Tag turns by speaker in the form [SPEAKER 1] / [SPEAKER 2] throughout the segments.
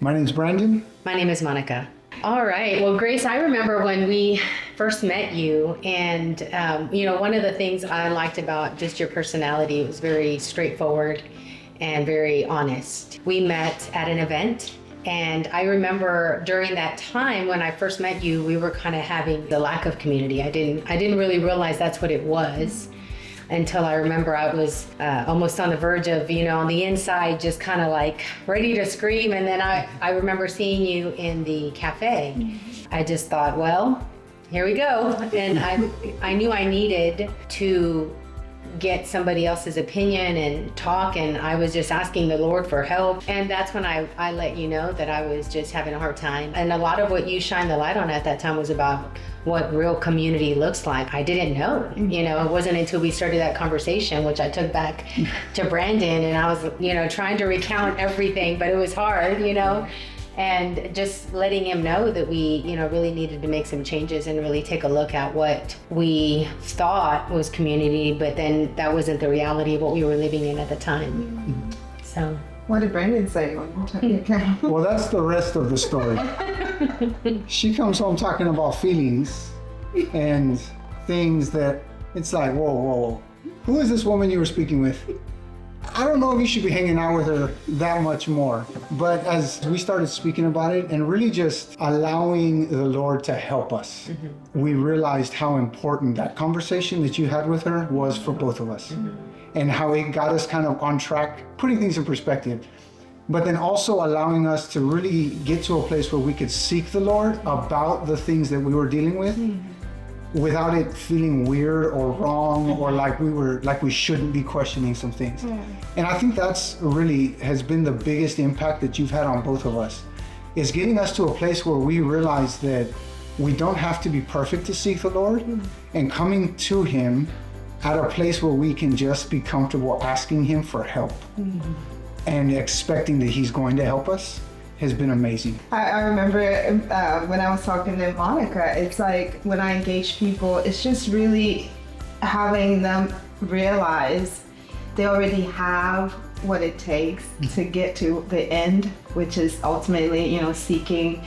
[SPEAKER 1] My name's Brandon.
[SPEAKER 2] My name is Monica. All right. Well, Grace, I remember when we first met you, and one of the things I liked about just your personality, it was very straightforward and very honest. We met at an event, and I remember during that time when I first met you, we were kind of having the lack of community. I didn't really realize that's what it was until I remember I was almost on the verge of, on the inside, just kind of like ready to scream. And then I remember seeing you in the cafe. Mm-hmm. I just thought, well, here we go. And I knew I needed to get somebody else's opinion and talk, and I was just asking the Lord for help. And that's when I let you know that I was just having a hard time. And a lot of what you shined the light on at that time was about what real community looks like. I didn't know, it wasn't until we started that conversation, which I took back to Brandon, and I was, trying to recount everything, but it was hard, and just letting him know that we, really needed to make some changes and really take a look at what we thought was community, but then that wasn't the reality of what we were living in at the time. Mm-hmm. So.
[SPEAKER 3] What did Brandon say when you took your camera?
[SPEAKER 1] Well, that's the rest of the story. She comes home talking about feelings and things that it's like, whoa. Who is this woman you were speaking with? I don't know if you should be hanging out with her that much more. But as we started speaking about it and really just allowing the Lord to help us, we realized how important that conversation that you had with her was for both of us. And how it got us kind of on track, putting things in perspective, but then also allowing us to really get to a place where we could seek the Lord about the things that we were dealing with without it feeling weird or wrong or like we shouldn't be questioning some things. And I think that's really has been the biggest impact that you've had on both of us, is getting us to a place where we realize that we don't have to be perfect to seek the Lord, and coming to Him at a place where we can just be comfortable asking Him for help and expecting that He's going to help us has been amazing.
[SPEAKER 3] I remember when I was talking to Monica, it's like when I engage people, it's just really having them realize they already have what it takes to get to the end, which is ultimately, seeking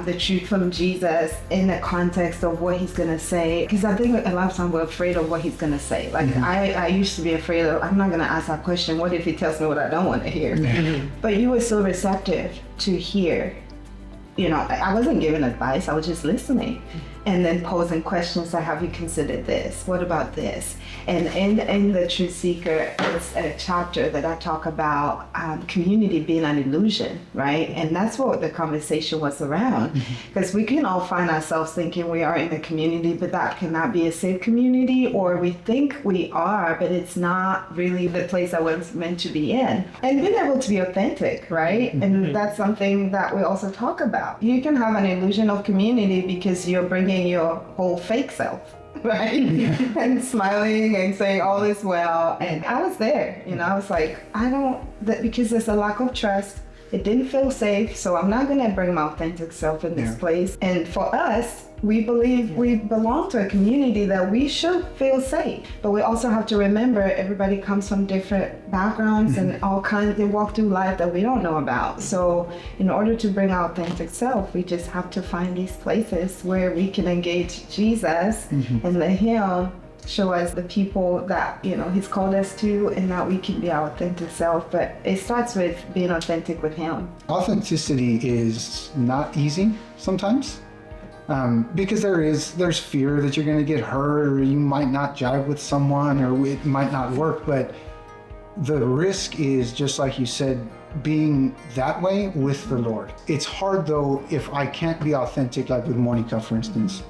[SPEAKER 3] the truth from Jesus in the context of what He's gonna say. Because I think a lot of times we're afraid of what He's gonna say. Like I used to be afraid of, I'm not gonna ask that question. What if He tells me what I don't want to hear? But you were so receptive to hear. I wasn't giving advice, I was just listening. And then posing questions like, have you considered this? What about this? And in the Truthseeker, it's a chapter that I talk about community being an illusion, right? And that's what the conversation was around. Because we can all find ourselves thinking we are in a community, but that cannot be a safe community, or we think we are, but it's not really the place I was meant to be in. And being able to be authentic, right? And that's something that we also talk about. You can have an illusion of community because you're bringing your whole fake self, right? And smiling and saying all is well. And I was there, I was like, because there's a lack of trust. It didn't feel safe, so I'm not gonna bring my authentic self in this place. And for us, we believe we belong to a community that we should feel safe. But we also have to remember everybody comes from different backgrounds and all kinds, they walk through life that we don't know about. So in order to bring our authentic self, we just have to find these places where we can engage Jesus and let Him show us the people that, He's called us to, and that we can be our authentic self. But it starts with being authentic with Him.
[SPEAKER 1] Authenticity is not easy sometimes. Because there's fear that you're going to get hurt, or you might not jive with someone, or it might not work. But the risk is, just like you said, being that way with the Lord. It's hard though if I can't be authentic, like with Monica, for instance,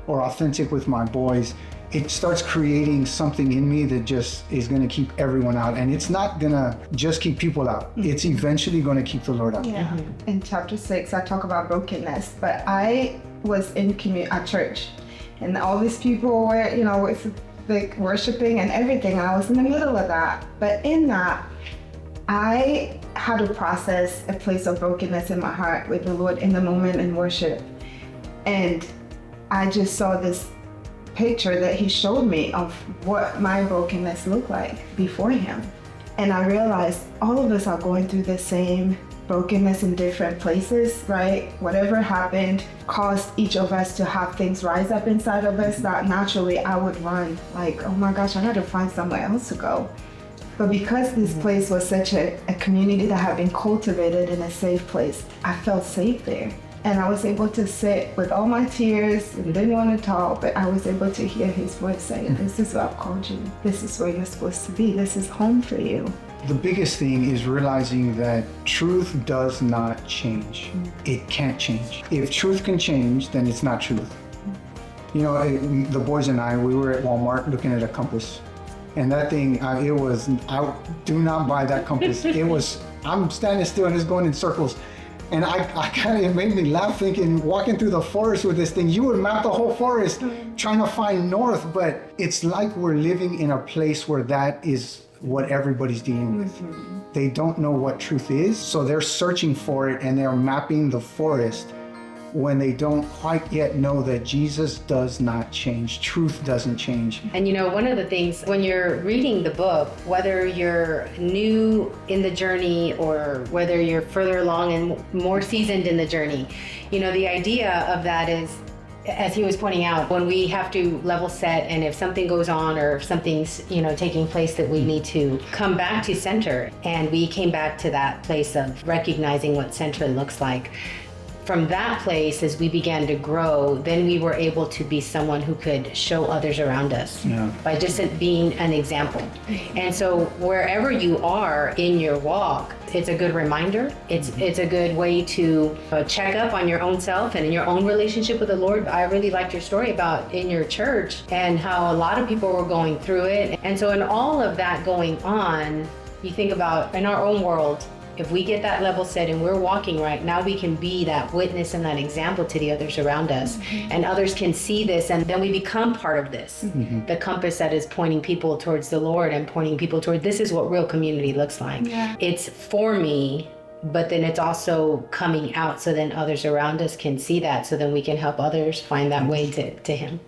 [SPEAKER 1] or authentic with my boys. It starts creating something in me that just is going to keep everyone out. And it's not going to just keep people out. It's eventually going to keep the Lord out.
[SPEAKER 3] Yeah. In chapter 6, I talk about brokenness, but I was in at church, and all these people were, it's like worshiping and everything. And I was in the middle of that. But in that, I had to process a place of brokenness in my heart with the Lord in the moment in worship. And I just saw this picture that He showed me of what my brokenness looked like before Him. And I realized all of us are going through the same brokenness in different places, right? Whatever happened caused each of us to have things rise up inside of us that naturally I would run like, oh my gosh, I gotta find somewhere else to go. But because this place was such a community that had been cultivated in a safe place, I felt safe there. And I was able to sit with all my tears and didn't want to talk, but I was able to hear his voice saying, this is what I've called you. This is where you're supposed to be. This is home for you.
[SPEAKER 1] The biggest thing is realizing that truth does not change. It can't change. If truth can change, then it's not truth. You know, the boys and I, we were at Walmart looking at a compass. And that thing, I do not buy that compass. I'm standing still and it's going in circles. And it made me laugh thinking, walking through the forest with this thing, you would map the whole forest trying to find north, but it's like we're living in a place where that is what everybody's dealing with. They don't know what truth is, so they're searching for it and they're mapping the forest when they don't quite yet know that Jesus does not change. Truth doesn't change.
[SPEAKER 2] And you know, one of the things when you're reading the book, whether you're new in the journey or whether you're further along and more seasoned in the journey, you know, the idea of that is, as he was pointing out, when we have to level set and if something goes on or if something's, you know, taking place that we need to come back to center. And we came back to that place of recognizing what center looks like. From that place, as we began to grow, then we were able to be someone who could show others around us by just being an example. And so wherever you are in your walk, it's a good reminder. It's a good way to check up on your own self and in your own relationship with the Lord. I really liked your story about in your church and how a lot of people were going through it. And so in all of that going on, you think about in our own world, if we get that level set and we're walking right, now we can be that witness and that example to the others around us. And others can see this and then we become part of this. The compass that is pointing people towards the Lord and pointing people toward this is what real community looks like. It's for me, but then it's also coming out so then others around us can see that so then we can help others find that way to Him.